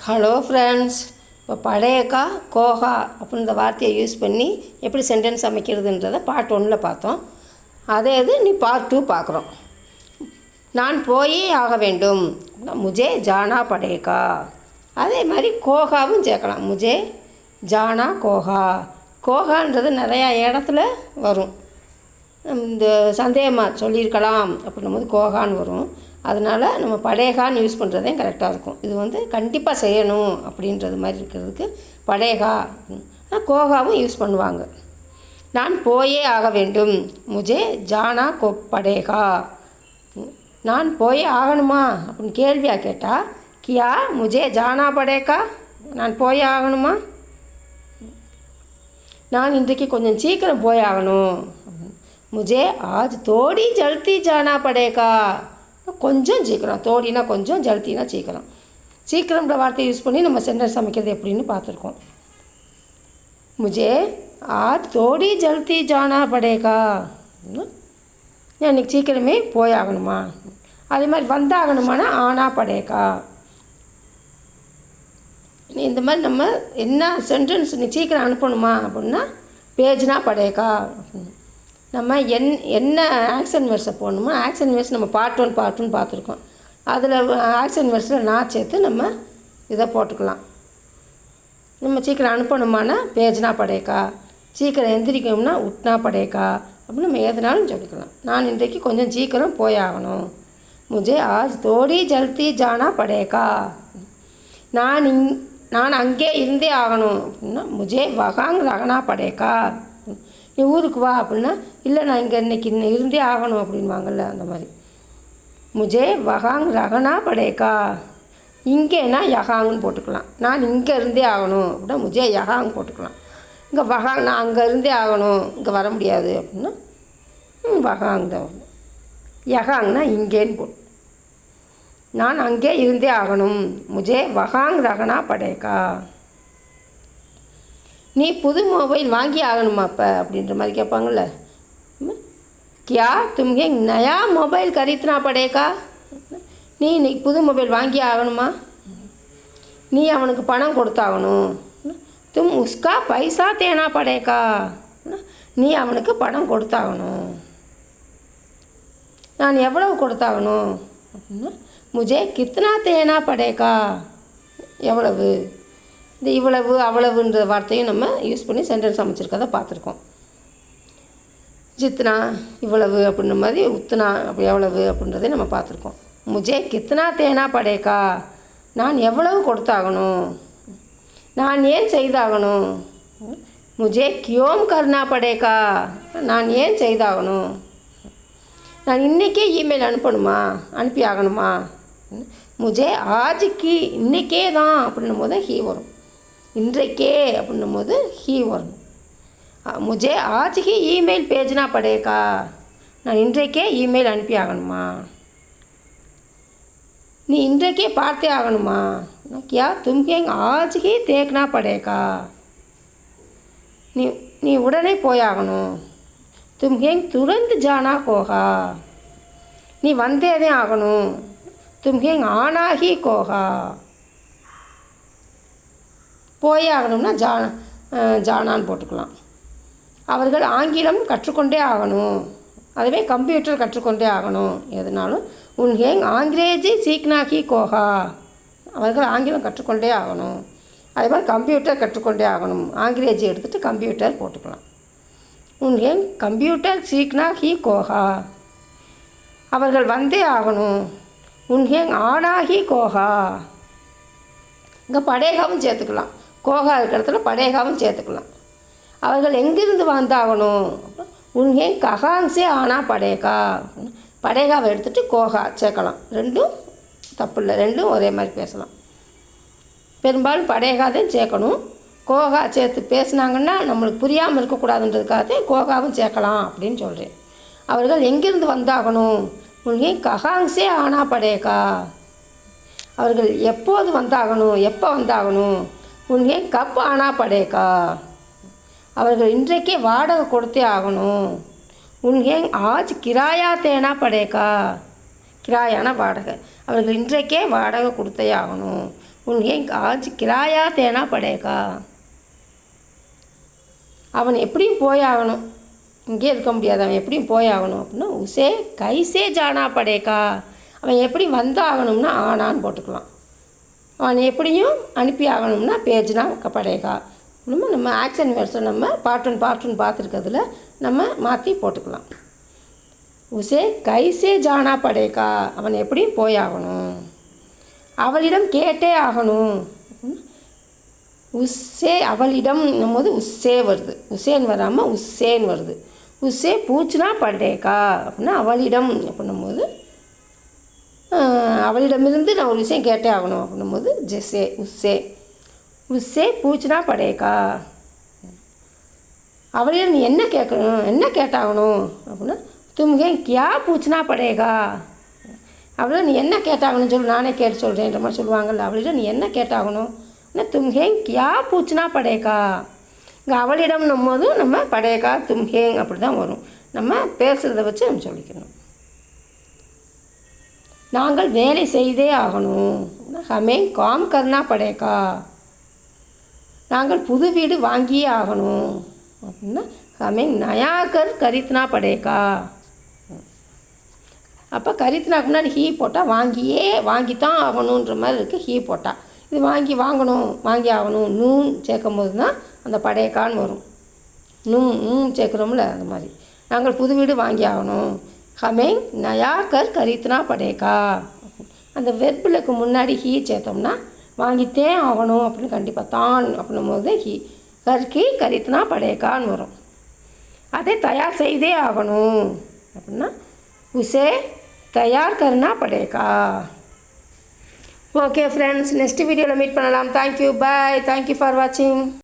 Hello friends. இப்போ படையக்கா கோகா அப்படின்ற வார்த்தையை யூஸ் பண்ணி எப்படி சென்டென்ஸ் அமைக்கிறதுன்றதை பார்ட் 1 பார்த்தோம். அதே இது நீ பார்ட் 2 பார்க்குறோம். நான் போயே ஆக வேண்டும், முஜே ஜானா படையக்கா. அதே மாதிரி கோகாவும் சேர்க்கலாம். முஜே ஜானா கோகா. கோகான்றது நிறையா இடத்துல வரும். இந்த சந்தேகமாக சொல்லியிருக்கலாம் அப்படின்னும் போது கோகான்னு வரும். அதனால் நம்ம படையகான்னு யூஸ் பண்ணுறதே கரெக்டாக இருக்கும். இது கண்டிப்பாக செய்யணும் அப்படின்றது மாதிரி இருக்கிறதுக்கு படையகா கோகாவும் யூஸ் பண்ணுவாங்க. நான் போயே ஆக வேண்டும், முஜே ஜானா படையகா. நான் போயே ஆகணுமா அப்படின்னு கேள்வியாக கேட்டால் கியா முஜே ஜானா படையகா. நான் போயே ஆகணுமா, நான் இன்றைக்கு கொஞ்சம் சீக்கிரம் போய் ஆகணும். முஜே ஆஜ் தோடி ஜல்தி ஜானா படையகா. கொஞ்சம் சீக்கிரம், தோடினா கொஞ்சம், ஜல்தினா சீக்கிரம். சீக்கிரம்ன்ற வார்த்தையை யூஸ் பண்ணி நம்ம சென்டென்ஸ் அமைக்கிறது எப்படின்னு பார்த்துருக்கோம். முஜே ஆஜ் தோடி ஜல்தி ஜானா படையகா. இன்றைக்கி சீக்கிரமே போய் ஆகணுமா. அதே மாதிரி வந்தாகணுமானா ஆனா படையகா. இந்த மாதிரி நம்ம என்ன சென்டென்ஸ் நீ சீக்கிரம் அனுப்பணுமா அப்படின்னா பேஜ்னா படையகா. நம்ம என்ன ஆக்ஷன் வேர்ஸை போடணுமோ ஆக்ஷன் வேர்ஸ் நம்ம பார்ட் 1 பார்த்துருக்கோம். அதில் ஆக்ஷன் வேர்ஸில் நான் சேர்த்து நம்ம இதை போட்டுக்கலாம். நம்ம சீக்கிரம் அனுப்பணுமானா பேஜ்னா படையக்கா, சீக்கிரம் எந்திரிக்கணும்னா உட்னா படையக்கா அப்படின்னு நம்ம எதுனாலும் சொல்லிக்கலாம். நான் இன்றைக்கு கொஞ்சம் சீக்கிரம் போய் ஆகணும், முஜே ஆஜ் தோடி ஜல்தி ஜானா படையக்கா. நான் அங்கே இருந்தே ஆகணும் அப்படின்னா முஜே வகாங் ரகனா படையக்கா. நீ ஊருக்கு வா அப்படின்னா இல்லை நான் இன்றைக்கி இருந்தே ஆகணும் அப்படின்வாங்கள்ல, அந்த மாதிரி. முஜே வகாங் ரகனா படையக்கா. இங்கேனா யகாங்னு போட்டுக்கலாம். நான் இங்கே இருந்தே ஆகணும் அப்படின்னா முஜே யகாங் போட்டுக்கலாம். இங்கே வகாங் நான் அங்கே இருந்தே ஆகணும், இங்கே வர முடியாது அப்படின்னா வகாங் தான் வரணும். யகாங்னா இங்கேன்னு போட்டு நான் அங்கே இருந்தே ஆகணும், முஜே வகாங் ரகனா படையக்கா. நீ புது மொபைல் வாங்கி ஆகணுமா அப்போ அப்படின்ற மாதிரி கேட்பாங்கள்ல. கியா தும்கே நயா மொபைல் கரீத்னா படையக்கா. நீ இன்னைக்கு புது மொபைல் வாங்கி ஆகணுமா, நீ அவனுக்கு பணம் கொடுத்தாகணும். தும் உஸ்கா பைசா தேனா படையக்கா. நீ அவனுக்கு பணம் கொடுத்தாகணும். நான் எவ்வளவு கொடுத்தாகணும் அப்படின்னா முஜே கித்னா தேனா படையக்கா. எவ்வளவு, இந்த இவ்வளவு அவ்வளவுன்ற வார்த்தையும் நம்ம யூஸ் பண்ணி சென்டென்ஸ் அமைச்சிருக்கதை பார்த்துருக்கோம். ஜித்னா இவ்வளவு அப்படின்ற மாதிரி, உத்னா அப்படி எவ்வளவு அப்படின்றதையும் நம்ம பார்த்துருக்கோம். முஜே கித்னா தேனா படையக்கா. நான் எவ்வளவு கொடுத்தாகணும், நான் ஏன் செய்தாகணும். முஜே கியோம் கர்னா படையக்கா. நான் ஏன் செய்தாகணும். நான் இன்றைக்கே இமெயில் அனுப்பணுமா, அனுப்பி ஆகணுமா. முஜே ஆஜுக்கு இன்றைக்கே தான் அப்படின்னும் போது ஹீ வரும். இன்றைக்கே அப்படின்னும் போது ஹீ வரும். முஜே ஆஜ்கி இமெயில் பேஜ்னா படையக்கா. நான் இன்றைக்கே இமெயில் அனுப்பி ஆகணுமா. நீ இன்றைக்கே பார்த்தே ஆகணுமா. கியா தும்கே ஆஜ்கி தேக்னா படையக்கா. நீ உடனே போயாகணும். தும்கே துரந்து ஜானா கோகா. நீ வந்தேதே ஆகணும். தும்கே ஆனாகி கோகா. போயே ஆகணும்னா ஜானான்னு போட்டுக்கலாம். அவர்கள் ஆங்கிலம் கற்றுக்கொண்டே ஆகணும். அதுவே கம்ப்யூட்டர் கற்றுக்கொண்டே ஆகணும். எதுனாலும் உன்ஹேங் ஆங்கிலேஜி சீக்னாகி கோகா. அவர்கள் ஆங்கிலம் கற்றுக்கொண்டே ஆகணும். அதே மாதிரி கம்ப்யூட்டர் கற்றுக்கொண்டே ஆகணும். ஆங்கிலேஜி எடுத்துகிட்டு கம்ப்யூட்டர் போட்டுக்கலாம். உன்ஹேங் கம்ப்யூட்டர் சீக்னாகி கோகா. அவர்கள் வந்தே ஆகணும். உன்ஹேங் ஆனாகி கோகா. இங்கே படையகாவும் சேர்த்துக்கலாம். கோகா இருக்கிற இடத்துல படையகாவும் சேர்த்துக்கலாம். அவர்கள் எங்கிருந்து வந்தாகணும். உன்ஹே ககாங்ஸே ஆனா படையகா. படையகாவை எடுத்துகிட்டு கோகா சேர்க்கலாம். ரெண்டும் தப்பு இல்லை, ரெண்டும் ஒரே மாதிரி பேசலாம். பெரும்பாலும் படையகா தான் சேர்க்கணும். கோகா சேர்த்து பேசுனாங்கன்னா நம்மளுக்கு புரியாமல் இருக்கக்கூடாதுன்றதுக்காக கோகாவும் சேர்க்கலாம் அப்படின்னு சொல்கிறேன். அவர்கள் எங்கிருந்து வந்தாகணும். உன்ஹே ககாங்ஸே ஆனா படையகா. அவர்கள் எப்போது வந்தாகணும், எப்போ வந்தாகணும். உன்ஹே கப் ஆனா படையக்கா. அவர்கள் இன்றைக்கே வாடகை கொடுத்தே ஆகணும். உன்ஹே ஆஜ் கிராயா தேனா படையக்கா. கிராயான வாடகை. அவர்கள் இன்றைக்கே வாடகை கொடுத்தே ஆகணும். உன்ஹேங் ஆஜ் கிராயா தேனா படேகா. அவன் எப்படியும் போயாகணும், இங்கே இருக்க முடியாது, அவன் எப்படியும் போயாகணும் அப்படின்னா உசே கைசே ஜானா படேகா. அவன் எப்படி வந்தாகணும்னா ஆனான்னு போட்டுக்கலாம். அவன் எப்படியும் அனுப்பி ஆகணும்னா பேஜ்னா படேகா. நம்ம ஆக்ஷன் வேர்ட்ஸை நம்ம பாட்டுன்னு பார்த்துருக்கிறதுல நம்ம மாற்றி போட்டுக்கலாம். உசே கைசே ஜானா படேகா. அவன் எப்படியும் போயாகணும். அவளிடம் கேட்டே ஆகணும். உஸ்ஸே அவளிடம் போது உஸ்ஸே வருது, உசேன்னு வராமல் உஸ்ஸேன்னு வருது. உஸ்ஸே பூச்சுனா படேகா அப்படின்னா அவளிடம் அப்படின்னும் போது அவளிடமிருந்து நான் ஒரு விஷயம் கேட்டே ஆகணும் அப்படின்னும் போது ஜெஸ்ஸே உஸ்ஸே. உஸ்ஸே பூச்சுனா படேகா. அவளிடம் நீ என்ன கேட்கணும், என்ன கேட்டாகணும் அப்படின்னா தும்ஹே கியா பூச்சுனா படேகா. அவளிடம் நீ என்ன கேட்டாகணும்னு சொல்லி நானே கேட்டு சொல்கிறேன்ற மாதிரி சொல்லுவாங்கள்ல. அவளிடம் நீ என்ன கேட்டாகணும் ஆனால் தும்ஹேங் கியா பூச்சுனா படேகா. இங்கே அவளிடம்னும் போதும் நம்ம படேகா தும்ஹேங் அப்படி தான் வரும். நம்ம பேசுகிறத வச்சு நம்ம சொல்லிக்கணும். நாங்கள் வேலை செய்தே ஆகணும். ஹமேங் காம் கர்னா படேகா. நாங்கள் புது வீடு வாங்கியே ஆகணும் அப்படின்னா ஹமேங் நயா கர் கரித்னா படேகா. அப்போ கரித்னாக்கு முன்னாடி ஹீ போட்டால் வாங்கித்தான் ஆகணுன்ற மாதிரி இருக்குது. ஹீ போட்டால் இது வாங்கி ஆகணும் நூன் சேர்க்கும் போது தான் அந்த படேக்கான்னு வரும். சேர்க்குறோம்ல அந்த மாதிரி. நாங்கள் புது வீடு வாங்கி ஆகணும். ஹமேங் நயா கர் கரித்னா படேகா. அந்த வெர்பிலுக்கு முன்னாடி ஹீ சேர்த்தோம்னா வாங்கித்தே ஆகணும் அப்படின்னு கண்டிப்பாக தான் அப்படின்னும் போது கர்கி கரித்னா படேகான்னு வரும். அதே தயார் செய்தே ஆகணும் அப்படின்னா உசே தயார் கர்னா படேகா. ஓகே ஃப்ரெண்ட்ஸ், நெக்ஸ்ட் வீடியோவில் மீட் பண்ணலாம். Thank you, bye. தேங்க்யூ ஃபார் வாட்சிங்.